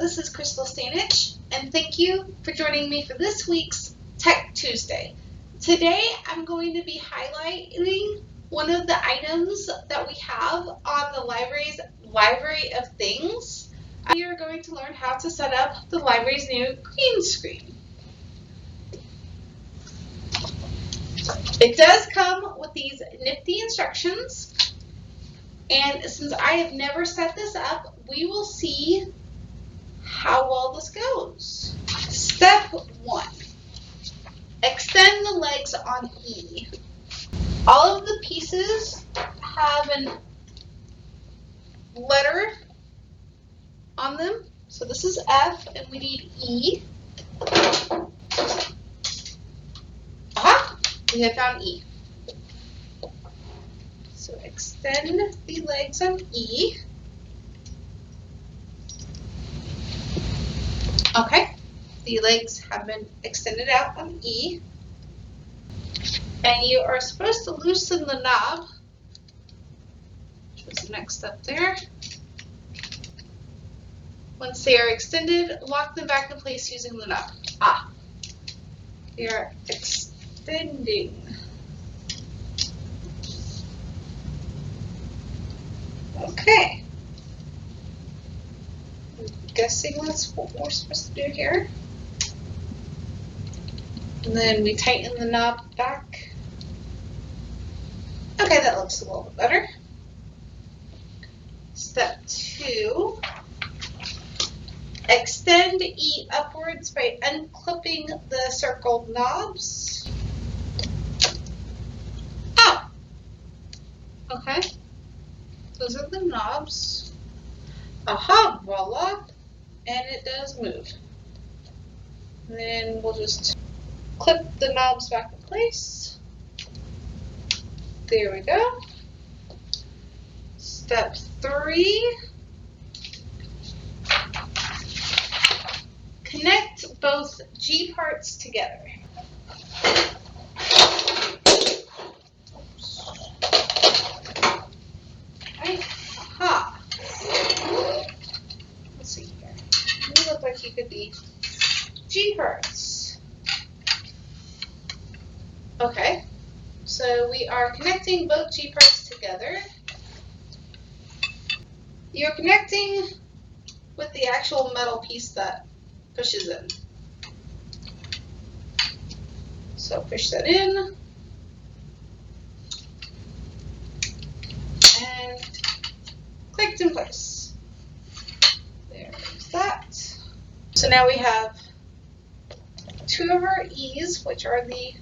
this is Crystal Stanich, and thank you for joining me for this week's Tech Tuesday. Today I'm going to be highlighting one of the items that we have on the library's Library of Things. We are going to learn how to set up the library's new green screen. It does come with these nifty instructions, and since I have never set this up, we will see how well this goes. Step 1. Extend the legs on E. All of the pieces have a letter on them. So this is F, and we need E. Aha! We have found E. So extend the legs on E. Okay, the legs have been extended out on E. And you are supposed to loosen the knob, which is the next step there. Once they are extended, lock them back in place using the knob. We are extending. Okay. I'm guessing that's what we're supposed to do here. And then we tighten the knob back. Okay, that looks a little bit better. Step 2. Extend E upwards by unclipping the circled knobs. Oh! Okay. Those are the knobs. Aha! Voila! And it does move. And then we'll just clip the knobs back in place. There we go. Step 3. Connect both G parts together. Right. Aha. Let's see here. You look like you could be G parts. Okay. So we are connecting both G parts together. You're connecting with the actual metal piece that pushes in. So push that in. And clicked in place. There's that. So now we have 2 of our E's, which are the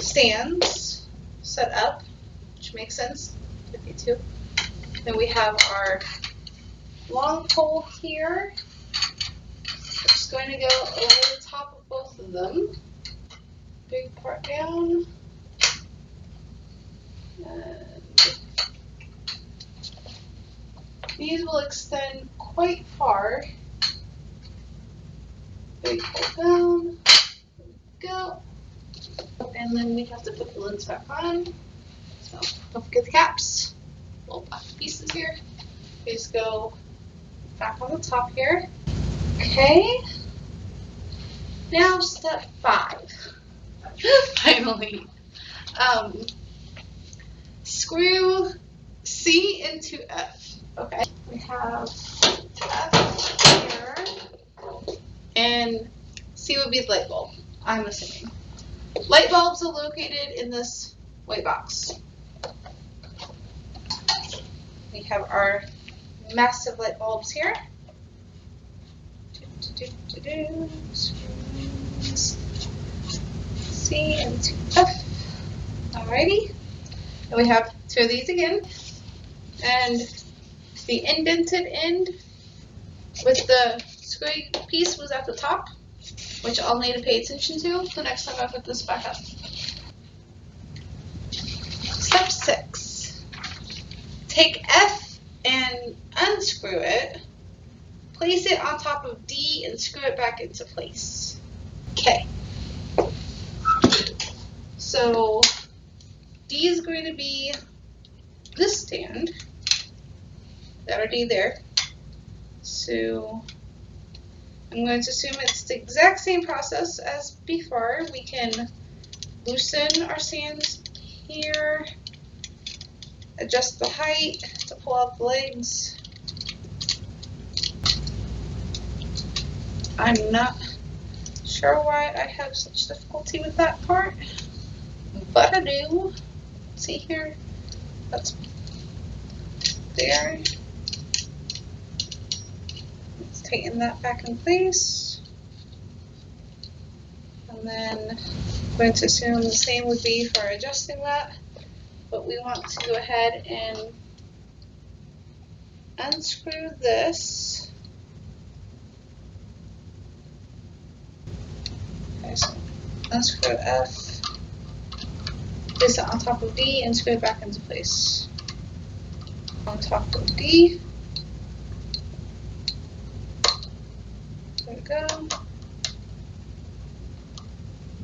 stands, set up, which makes sense, 52. Then we have our long pole here, which is going to go over the top of both of them. Big part down. And these will extend quite far. Big pull down. There we go. And then we have to put the lids back on. So don't forget the caps. Little black pieces here. These go back on the top here. Okay. Now step 5. Finally. Screw C into F. Okay. We have F here. And C would be the light bulb, I'm assuming. Light bulbs are located in this white box. We have our massive light bulbs here. C into F. Alrighty. And we have 2 of these again. And the indented end with the screwy piece was at the top, which I'll need to pay attention to the next time I put this back up. Step 6. Take F and unscrew it. Place it on top of D and screw it back into place. Okay. So D is going to be this stand. That or D there. So I'm going to assume it's the exact same process as before. We can loosen our sands here, adjust the height to pull out the legs. I'm not sure why I have such difficulty with that part, but I do. See here? That's there. Let's tighten that back in place. And then I'm going to assume the same would be for adjusting that, but we want to go ahead and unscrew this. Okay, so unscrew F, place it on top of D, and screw it back into place. On top of D. There we go.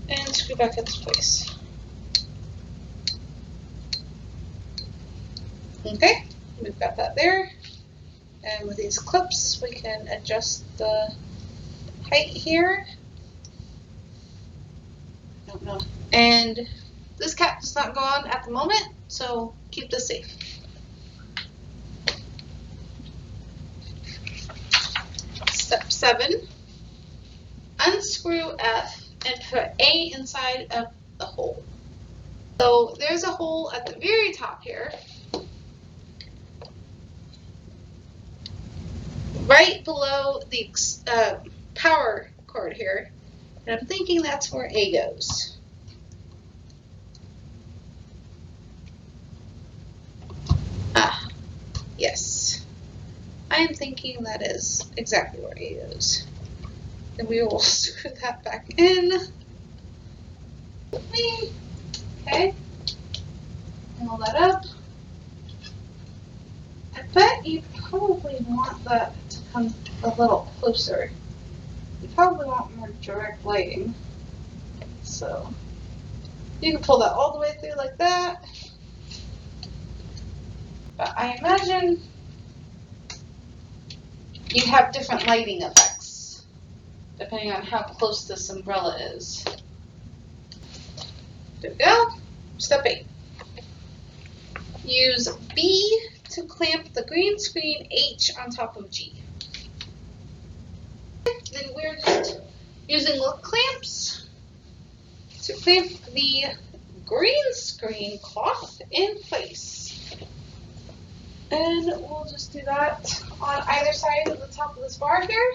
And screw back into place. Okay, we've got that there. And with these clips, we can adjust the height here. I don't know. And this cap does not go on at the moment, so keep this safe. Step 7, unscrew F and put A inside of the hole. So there's a hole at the very top here, right below the power cord here, and I'm thinking that's where A goes. Ah, yes. I am thinking that is exactly where A goes. And we will screw that back in. Okay. Roll that up. I bet you probably want that to come a little closer. You probably want more direct lighting. So you can pull that all the way through like that. But I imagine you have different lighting effects depending on how close this umbrella is. There we go. Step 8. Use B to clamp the green screen H on top of G. Then we're just using little clamps to clamp the green screen cloth in place. And we'll just do that on either side of the top of this bar here.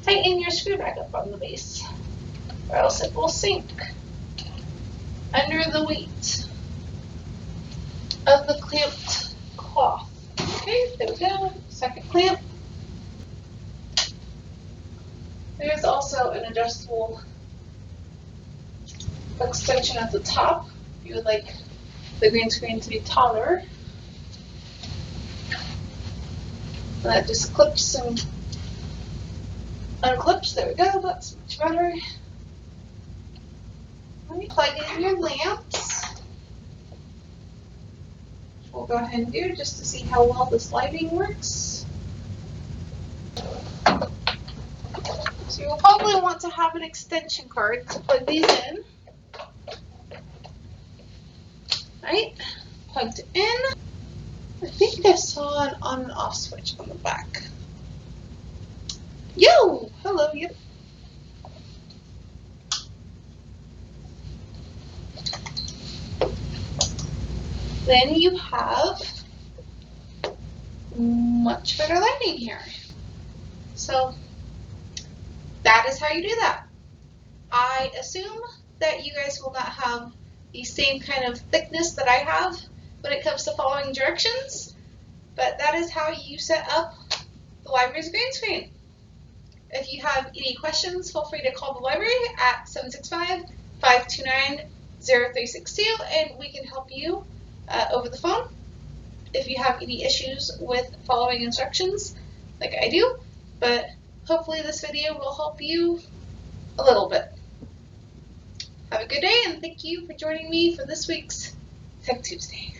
Tighten your screw back up on the base, or else it will sink under the weight of the clamped cloth. Okay, there we go. Second clamp. There's also an adjustable extension at the top if you would like the green screen to be taller. That just clips and unclips. There we go. That's much better. Let me plug in your lamps. We'll go ahead and do just to see how well this lighting works. So you'll probably want to have an extension cord to plug these in. Right, plugged in. I think I saw an on and off switch on the back. Yo, hello, yep. Then you have much better lighting here. So that is how you do that. I assume that you guys will not have the same kind of thickness that I have when it comes to following directions, but that is how you set up the library's green screen. If you have any questions, feel free to call the library at 765-529-0362 and we can help you over the phone. If you have any issues with following instructions, like I do, but hopefully this video will help you a little bit. Have a good day and thank you for joining me for this week's Tech Tuesday.